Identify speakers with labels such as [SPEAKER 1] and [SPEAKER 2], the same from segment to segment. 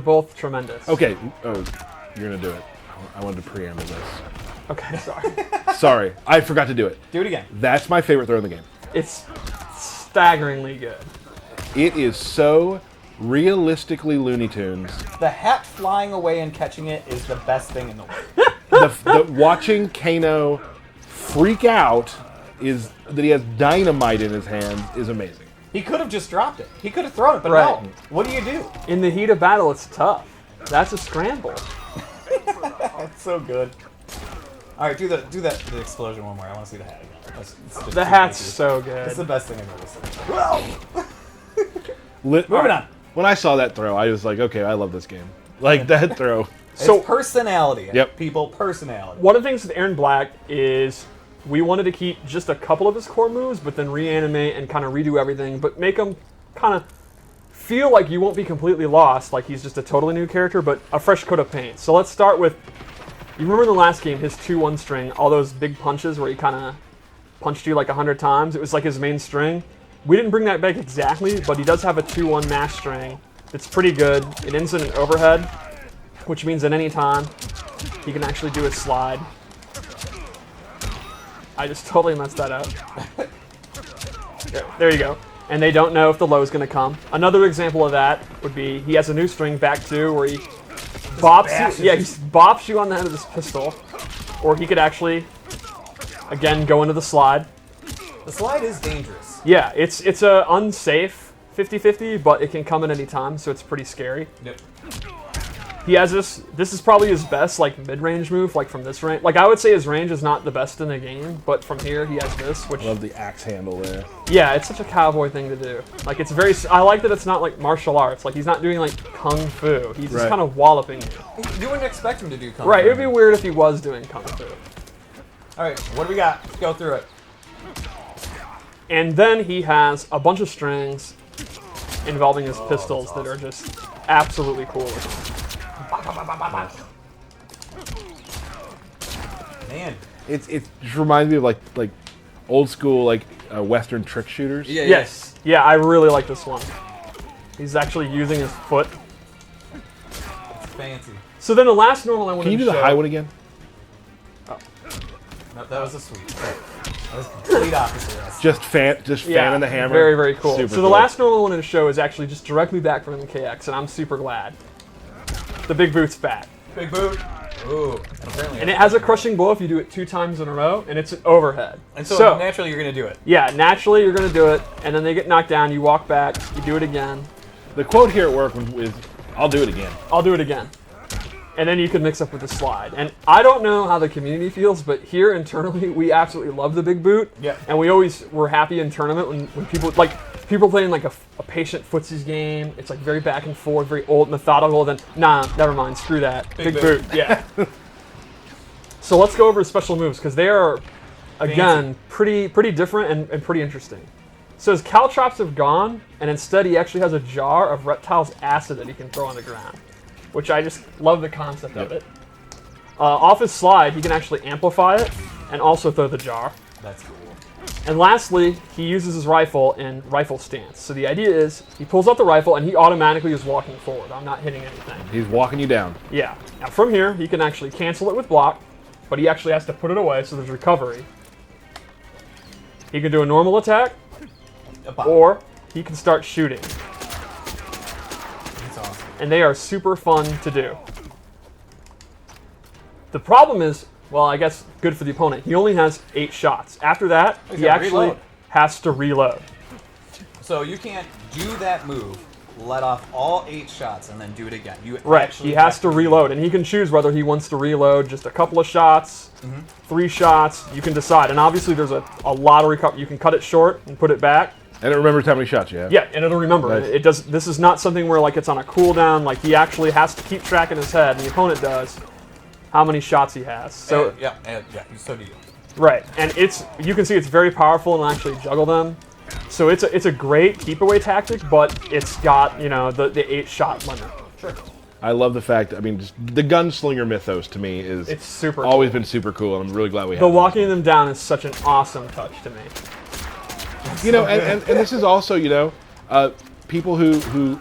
[SPEAKER 1] both tremendous.
[SPEAKER 2] Okay, oh, you're gonna do it. I wanted to preamble this.
[SPEAKER 1] Okay, sorry.
[SPEAKER 2] Sorry, I forgot to do it.
[SPEAKER 3] Do it again.
[SPEAKER 2] That's my favorite throw in the game.
[SPEAKER 1] It's staggeringly good.
[SPEAKER 2] It is so realistically Looney Tunes.
[SPEAKER 3] The hat flying away and catching it is the best thing in the world.
[SPEAKER 2] The watching Kano freak out is that he has dynamite in his hand is amazing.
[SPEAKER 3] He could have just dropped it. He could have thrown it, but
[SPEAKER 1] Right.
[SPEAKER 3] no. What do you do?
[SPEAKER 1] In the heat of battle, it's tough. That's a scramble.
[SPEAKER 3] It's so good. All right, do the explosion one more. I want to see the hat again.
[SPEAKER 1] The hat's so good.
[SPEAKER 3] It's the best thing I've ever seen.
[SPEAKER 2] Moving on. When I saw that throw, I was like, okay, I love this game. Like that throw.
[SPEAKER 1] So
[SPEAKER 3] It's personality.
[SPEAKER 2] Yep.
[SPEAKER 3] People, personality.
[SPEAKER 1] one of the things with Erron Black is we wanted to keep just a couple of his core moves, but then reanimate and kind of redo everything, but make him kind of feel like you won't be completely lost, like he's just a totally new character, but a fresh coat of paint. So let's start with, you remember in the last game, his 2-1 string, all those big punches where he kind of punched you like 100 times. It was like his main string. We didn't bring that back exactly, but he does have a 2-1 mash string. It's pretty good. It ends in an overhead, which means at any time he can actually do a slide. I just totally messed that up. There you go. And they don't know if the low is going to come. Another example of that would be he has a new string, back 2, where he bops you. Yeah, he bops you on the head of this pistol. Or he could actually, again, go into the slide.
[SPEAKER 3] The slide is dangerous.
[SPEAKER 1] Yeah, it's a unsafe 50-50, but it can come at any time, so it's pretty scary.
[SPEAKER 3] Yep.
[SPEAKER 1] He has this. This is probably his best like mid-range move, like from this range. Like I would say his range is not the best in the game, but from here he has this, which
[SPEAKER 2] Love the axe handle there.
[SPEAKER 1] yeah, it's such a cowboy thing to do. Like it's very. I like that it's not like martial arts. Like he's not doing like kung fu. He's just
[SPEAKER 2] Right.
[SPEAKER 1] kind of walloping you.
[SPEAKER 3] You wouldn't expect him to do kung
[SPEAKER 1] Right.
[SPEAKER 3] fu.
[SPEAKER 1] It would be weird if he was doing kung fu.
[SPEAKER 3] All right, what do we got? Let's go through it.
[SPEAKER 1] And then he has a bunch of strings involving his pistols that are just absolutely cool.
[SPEAKER 3] Man.
[SPEAKER 2] It just reminds me of like old school like Western trick shooters.
[SPEAKER 3] Yeah.
[SPEAKER 1] Yes. Yeah, I really like this one. He's actually using his foot.
[SPEAKER 3] It's fancy.
[SPEAKER 1] So then the last normal I wanted
[SPEAKER 2] Can you
[SPEAKER 1] to
[SPEAKER 2] do the
[SPEAKER 1] show.
[SPEAKER 2] high one again?
[SPEAKER 3] No, that was a sweep. That was complete opposite.
[SPEAKER 2] Just fanning the hammer.
[SPEAKER 1] Very, very cool.
[SPEAKER 2] Super
[SPEAKER 1] So the
[SPEAKER 2] cool.
[SPEAKER 1] last normal I wanted to show is actually just directly back from MKX, and I'm super glad. The big boot's back.
[SPEAKER 3] Big boot. Ooh. Apparently
[SPEAKER 1] And it has a crushing blow if you do it 2 times in a row, and it's an overhead.
[SPEAKER 3] And so naturally you're going to do it.
[SPEAKER 1] Yeah, naturally you're going to do it, and then they get knocked down, you walk back, you do it again.
[SPEAKER 2] The quote here at work is, "I'll do it again."
[SPEAKER 1] I'll do it again. And then you can mix up with the slide. And I don't know how the community feels, but here internally, we absolutely love the big boot.
[SPEAKER 3] Yeah.
[SPEAKER 1] And we always were happy in tournament when people, like, people playing like a patient footsies game. It's like very back and forth, very old, methodical. Then, nah, never mind, screw that.
[SPEAKER 3] Big
[SPEAKER 1] boot, yeah. So let's go over his special moves, because they are, again, pretty different and pretty interesting. So his caltrops have gone, and instead he actually has a jar of Reptile's acid that he can throw on the ground, which I just love the concept of it. Off his slide, he can actually amplify it and also throw the jar.
[SPEAKER 3] That's cool.
[SPEAKER 1] And lastly, he uses his rifle in rifle stance. So the idea is he pulls out the rifle and he automatically is walking forward. I'm not hitting anything.
[SPEAKER 2] He's walking you down.
[SPEAKER 1] Yeah. Now from here, he can actually cancel it with block, but he actually has to put it away, so there's recovery. He can do a normal attack, or he can start shooting.
[SPEAKER 3] That's awesome.
[SPEAKER 1] And they are super fun to do. The problem is, well, I guess good for the opponent. He only has 8 shots. After that,
[SPEAKER 3] He's
[SPEAKER 1] he
[SPEAKER 3] gotta
[SPEAKER 1] actually
[SPEAKER 3] reload.
[SPEAKER 1] has to reload.
[SPEAKER 3] So you can't do that move, let off all 8 shots, and then do it again. You
[SPEAKER 1] Right,
[SPEAKER 3] actually
[SPEAKER 1] he has
[SPEAKER 3] have
[SPEAKER 1] to reload, and he can choose whether he wants to reload just a couple of shots, 3 shots, you can decide. And obviously there's a lot of recovery. You can cut it short and put it back.
[SPEAKER 2] And it remembers how many shots you have.
[SPEAKER 1] Yeah, and it'll remember.
[SPEAKER 2] Nice.
[SPEAKER 1] It does. This is not something where like it's on a cooldown. Like he actually has to keep track in his head, and the opponent does, how many shots he has. So
[SPEAKER 3] yeah, so do you.
[SPEAKER 1] right, and you can see it's very powerful and actually juggle them. So it's a great keep away tactic, but it's got the 8-shot limit.
[SPEAKER 3] Sure.
[SPEAKER 2] I love the fact. I mean, just the gunslinger mythos to me is
[SPEAKER 1] It's super.
[SPEAKER 2] always
[SPEAKER 1] cool.
[SPEAKER 2] been super cool, and I'm really glad we have.
[SPEAKER 1] The
[SPEAKER 2] it.
[SPEAKER 1] walking them down is such an awesome touch to me.
[SPEAKER 2] and this is also people who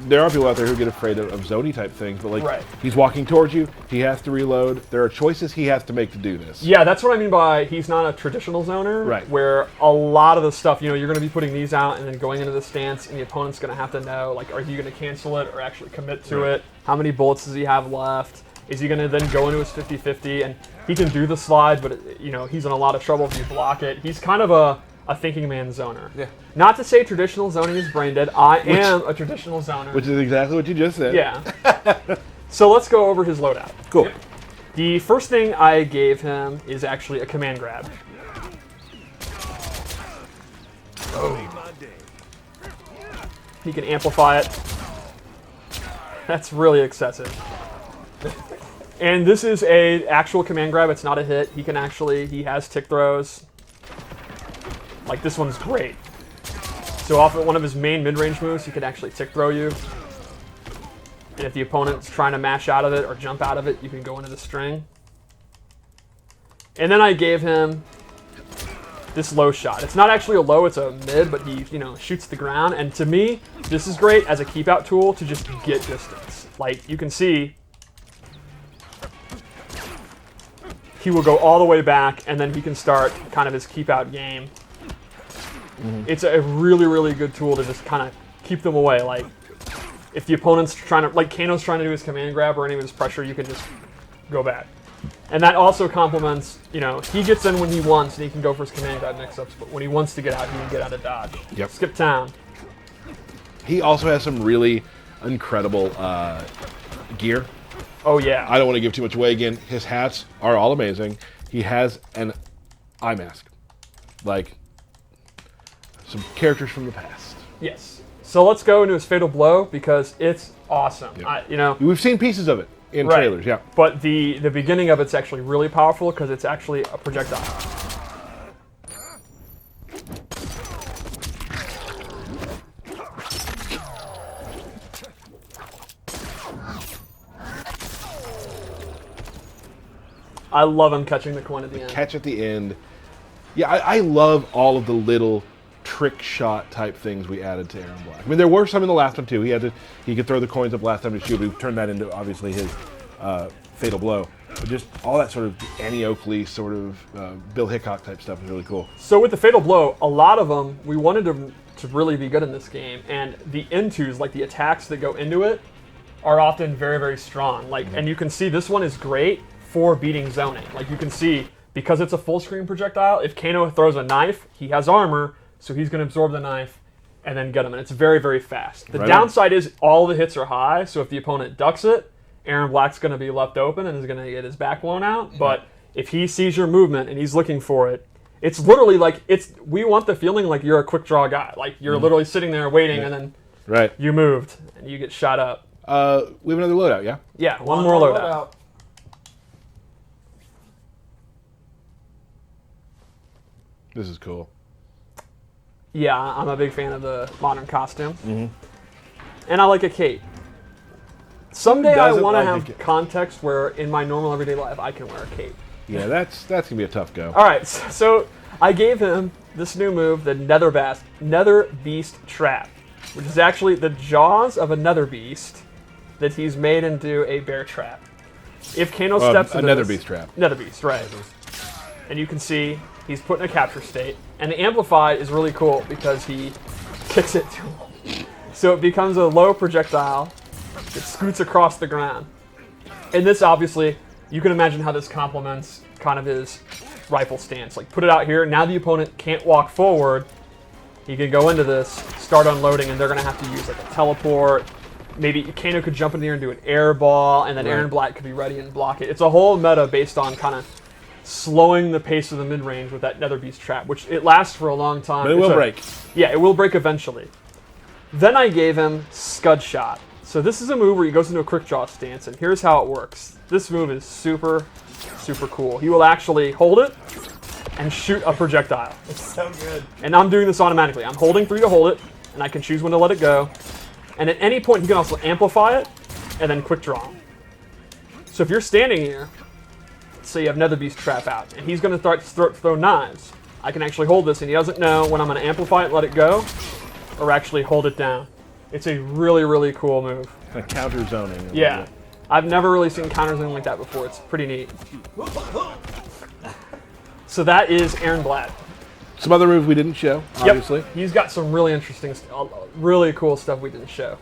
[SPEAKER 2] there are people out there who get afraid of Zoni type things, but like
[SPEAKER 1] Right.
[SPEAKER 2] he's walking towards you, he has to reload. There are choices he has to make to do this.
[SPEAKER 1] Yeah, that's what I mean by he's not a traditional zoner.
[SPEAKER 2] Right.
[SPEAKER 1] Where a lot of the stuff, you're going to be putting these out and then going into the stance, and the opponent's going to have to know, like, are you going to cancel it or actually commit to it? How many bullets does he have left? Is he going to then go into his 50-50? And he can do the slide, but he's in a lot of trouble if you block it. He's kind of a thinking man zoner.
[SPEAKER 3] Yeah.
[SPEAKER 1] Not to say traditional zoning is brain dead. I am a traditional zoner.
[SPEAKER 2] Which is exactly what you just said.
[SPEAKER 1] Yeah. So let's go over his loadout.
[SPEAKER 2] Cool.
[SPEAKER 1] The first thing I gave him is actually a command grab. He can amplify it. That's really excessive. And this is a actual command grab. It's not a hit. He has tick throws. Like, this one's great. So off of one of his main mid-range moves, he can actually tick throw you. And if the opponent's trying to mash out of it or jump out of it, you can go into the string. And then I gave him this low shot. It's not actually a low, it's a mid, but he, shoots the ground. And to me, this is great as a keep out tool to just get distance. Like, you can see he will go all the way back, and then he can start kind of his keep out game. Mm-hmm. It's a really, really good tool to just kind of keep them away. Like, if the opponent's trying to, like Kano's trying to do his command grab or any of his pressure, you can just go back. And that also complements, he gets in when he wants, and he can go for his command grab mix-ups, but when he wants to get out, he can get out of dodge.
[SPEAKER 2] Yep.
[SPEAKER 1] Skip town.
[SPEAKER 2] He also has some really incredible gear.
[SPEAKER 1] Oh, yeah.
[SPEAKER 2] I don't want to give too much away again. His hats are all amazing. He has an eye mask. Like, some characters from the past.
[SPEAKER 1] Yes. So let's go into his Fatal Blow, because it's awesome.
[SPEAKER 2] Yep. We've seen pieces of it in trailers, yeah.
[SPEAKER 1] But the beginning of it's actually really powerful, because it's actually a projectile. I love him catching the coin at the end.
[SPEAKER 2] Catch at the end. Yeah, I love all of the little trick shot type things we added to Erron Black. I mean, there were some in the last one too. He could throw the coins up last time to shoot. We turned that into obviously his Fatal Blow. But just all that sort of Annie Oakley sort of Bill Hickok type stuff is really cool.
[SPEAKER 1] So with the Fatal Blow, a lot of them we wanted to really be good in this game, and the intos, like the attacks that go into it, are often very, very strong. Like, and you can see this one is great for beating zoning. Like, you can see, because it's a full screen projectile, if Kano throws a knife, he has armor, so he's going to absorb the knife and then get him. And it's very, very fast. The downside is all the hits are high, so if the opponent ducks it, Erron Black's going to be left open and is going to get his back blown out. But if he sees your movement and he's looking for it, it's literally like, we want the feeling like you're a quick draw guy. Like, you're literally sitting there waiting and then you moved and you get shot up.
[SPEAKER 2] We have another loadout, yeah?
[SPEAKER 1] Yeah, one more loadout.
[SPEAKER 2] This is cool.
[SPEAKER 1] Yeah, I'm a big fan of the modern costume. Mm-hmm. And I like a cape. Someday I want to have context where in my normal everyday life I can wear a cape.
[SPEAKER 2] Yeah, that's going to be a tough go.
[SPEAKER 1] All right, so I gave him this new move, the Nether Beast Trap, which is actually the jaws of a Nether Beast that he's made into a bear trap. If Kano steps into
[SPEAKER 2] a Nether Beast trap.
[SPEAKER 1] Nether Beast, right. And you can see he's put in a capture state. And the Amplify is really cool because he kicks it to him. So it becomes a low projectile that scoots across the ground. And this, obviously, you can imagine how this complements kind of his rifle stance. Like, put it out here. Now the opponent can't walk forward. He can go into this, start unloading, and they're going to have to use like a teleport. Maybe Kano could jump in here and do an air ball, and then Erron Black could be ready and block it. It's a whole meta based on kind of slowing the pace of the mid-range with that Nether Beast Trap, which it lasts for a long time.
[SPEAKER 2] But it will break.
[SPEAKER 1] Yeah, it will break eventually. Then I gave him Scud Shot. So this is a move where he goes into a quick draw stance, and here's how it works. This move is super, super cool. He will actually hold it and shoot a projectile.
[SPEAKER 3] It's so good.
[SPEAKER 1] And I'm doing this automatically. I'm holding 3 to hold it, and I can choose when to let it go. And at any point, he can also amplify it and then quick draw. So if you're standing here, say you have Nether Beast Trap out, and he's going to start throw knives. I can actually hold this, and he doesn't know when I'm going to amplify it, let it go, or actually hold it down. It's a really, really cool move.
[SPEAKER 2] Kind of counter zoning. a
[SPEAKER 1] Yeah.
[SPEAKER 2] little bit.
[SPEAKER 1] I've never really seen counter zoning like that before. It's pretty neat. So that is Erron Black.
[SPEAKER 2] Some other moves we didn't show, obviously.
[SPEAKER 1] Yep. He's got some really interesting, really cool stuff we didn't show.